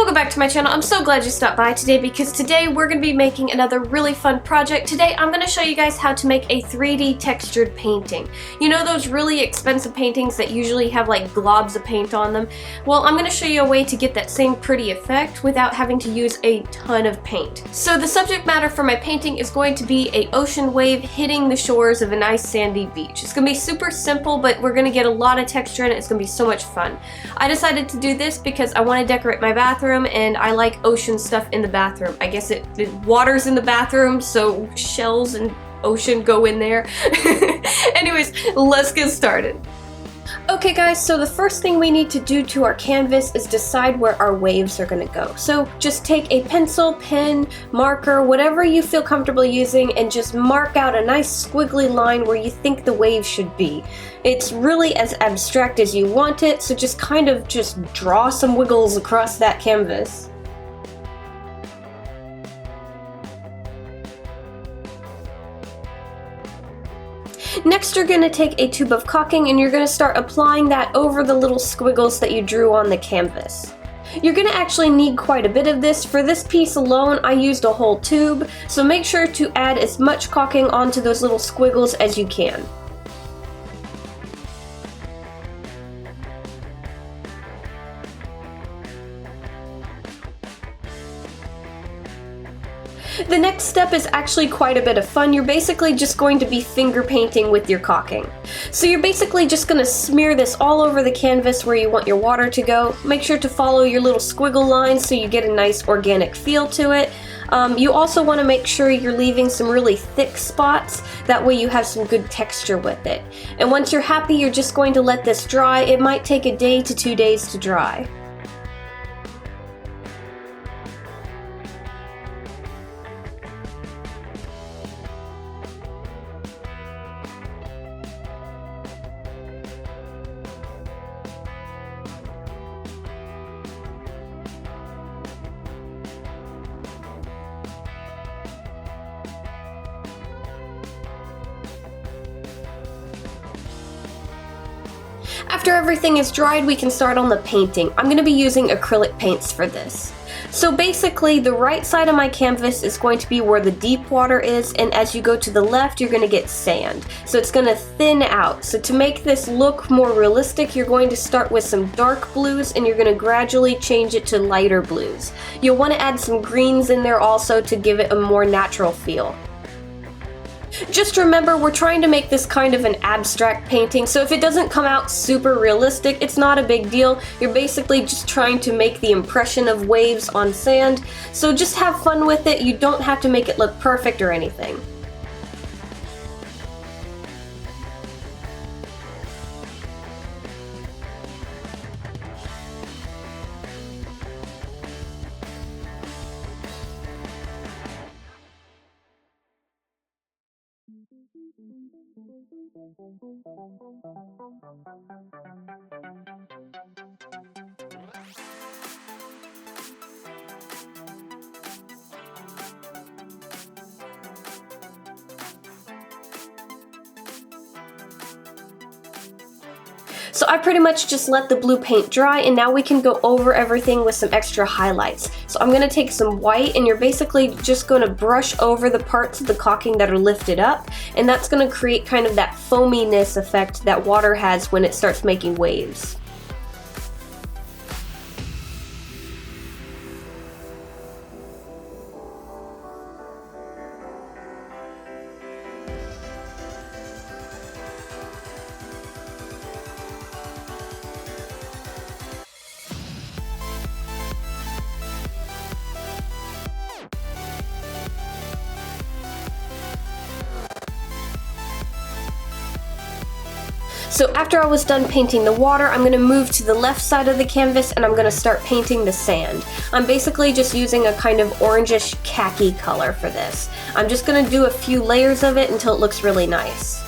Welcome back to my channel. I'm so glad you stopped by today because today we're going to be making another really fun project. Today I'm going to show you guys how to make a 3D textured painting. You know those really expensive paintings that usually have like globs of paint on them? Well, I'm going to show you a way to get that same pretty effect without having to use a ton of paint. So the subject matter for my painting is going to be an ocean wave hitting the shores of a nice sandy beach. It's going to be super simple, but we're going to get a lot of texture in it. It's going to be so much fun. I decided to do this because I want to decorate my bathroom and I like ocean stuff in the bathroom. I guess it water's in the bathroom, so shells and ocean go in there. Anyways, let's get started. Okay guys, so the first thing we need to do to our canvas is decide where our waves are going to go. So just take a pencil, pen, marker, whatever you feel comfortable using, and just mark out a nice squiggly line where you think the wave should be. It's really as abstract as you want it, so just kind of just draw some wiggles across that canvas. Next, you're going to take a tube of caulking and you're going to start applying that over the little squiggles that you drew on the canvas. You're going to actually need quite a bit of this. For this piece alone, I used a whole tube, so make sure to add as much caulking onto those little squiggles as you can. The next step is actually quite a bit of fun. You're basically just going to be finger painting with your caulking. So you're basically just going to smear this all over the canvas where you want your water to go. Make sure to follow your little squiggle lines so you get a nice organic feel to it. You also want to make sure you're leaving some really thick spots, that way you have some good texture with it. And once you're happy, you're just going to let this dry. It might take a day to 2 days to dry. After everything is dried, we can start on the painting. I'm going to be using acrylic paints for this. So basically, the right side of my canvas is going to be where the deep water is, and as you go to the left, you're going to get sand. So it's going to thin out. So to make this look more realistic, you're going to start with some dark blues, and you're going to gradually change it to lighter blues. You'll want to add some greens in there also to give it a more natural feel. Just remember, we're trying to make this kind of an abstract painting, so if it doesn't come out super realistic, it's not a big deal. You're basically just trying to make the impression of waves on sand, so just have fun with it. You don't have to make it look perfect or anything. So I pretty much just let the blue paint dry, and now we can go over everything with some extra highlights. So I'm going to take some white, and you're basically just going to brush over the parts of the caulking that are lifted up, and that's going to create kind of that foaminess effect that water has when it starts making waves. So after I was done painting the water, I'm going to move to the left side of the canvas and I'm going to start painting the sand. I'm basically just using a kind of orangish khaki color for this. I'm just going to do a few layers of it until it looks really nice.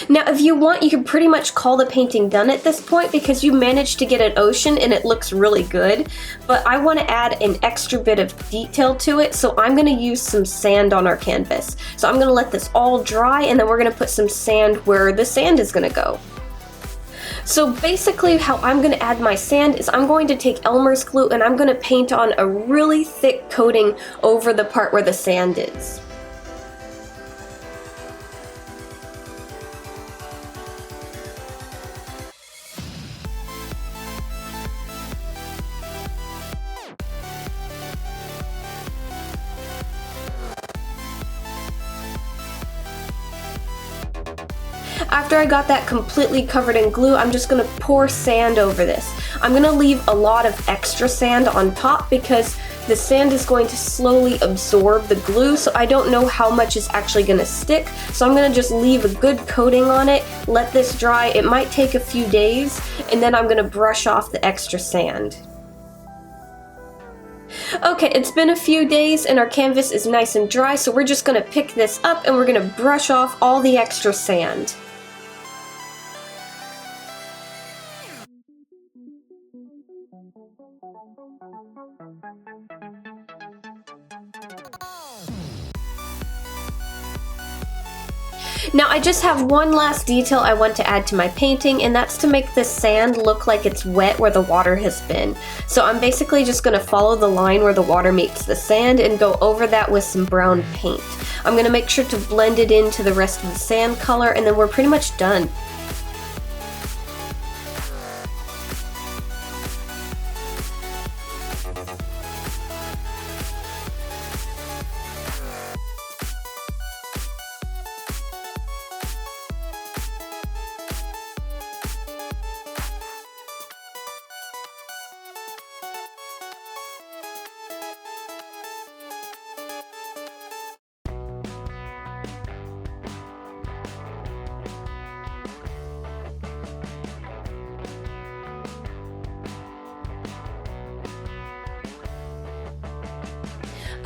Now if you want, you can pretty much call the painting done at this point because you managed to get an ocean and it looks really good. But I want to add an extra bit of detail to it, so I'm going to use some sand on our canvas. So I'm going to let this all dry and then we're going to put some sand where the sand is going to go. So basically how I'm going to add my sand is I'm going to take Elmer's glue and I'm going to paint on a really thick coating over the part where the sand is. After I got that completely covered in glue, I'm just going to pour sand over this. I'm going to leave a lot of extra sand on top because the sand is going to slowly absorb the glue, so I don't know how much is actually going to stick. So I'm going to just leave a good coating on it, let this dry. It might take a few days, and then I'm going to brush off the extra sand. Okay, it's been a few days and our canvas is nice and dry, so we're just going to pick this up and we're going to brush off all the extra sand. Now I just have one last detail I want to add to my painting, and that's to make the sand look like it's wet where the water has been. So I'm basically just going to follow the line where the water meets the sand and go over that with some brown paint. I'm going to make sure to blend it into the rest of the sand color, and then we're pretty much done.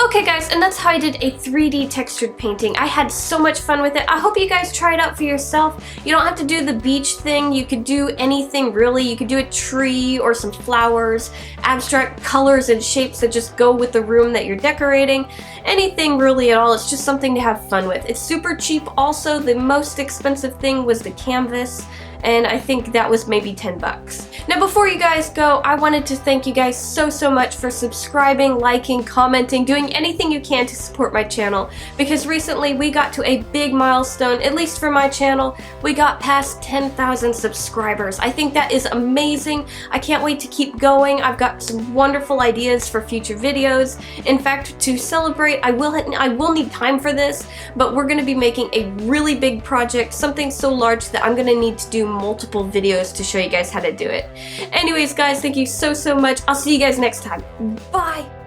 Okay guys, and that's how I did a 3D textured painting. I had so much fun with it. I hope you guys try it out for yourself. You don't have to do the beach thing. You could do anything really. You could do a tree or some flowers, abstract colors and shapes that just go with the room that you're decorating. Anything really at all. It's just something to have fun with. It's super cheap also. The most expensive thing was the canvas, and I think that was maybe 10 bucks. Now before you guys go, I wanted to thank you guys so much for subscribing, liking, commenting, doing anything you can to support my channel, because recently we got to a big milestone, at least for my channel. We got past 10,000 subscribers. I think that is amazing. I can't wait to keep going. I've got some wonderful ideas for future videos. In fact, to celebrate, I will need time for this, but we're going to be making a really big project, something so large that I'm going to need to do multiple videos to show you guys how to do it. Anyways guys, thank you so much. I'll see you guys next time. Bye!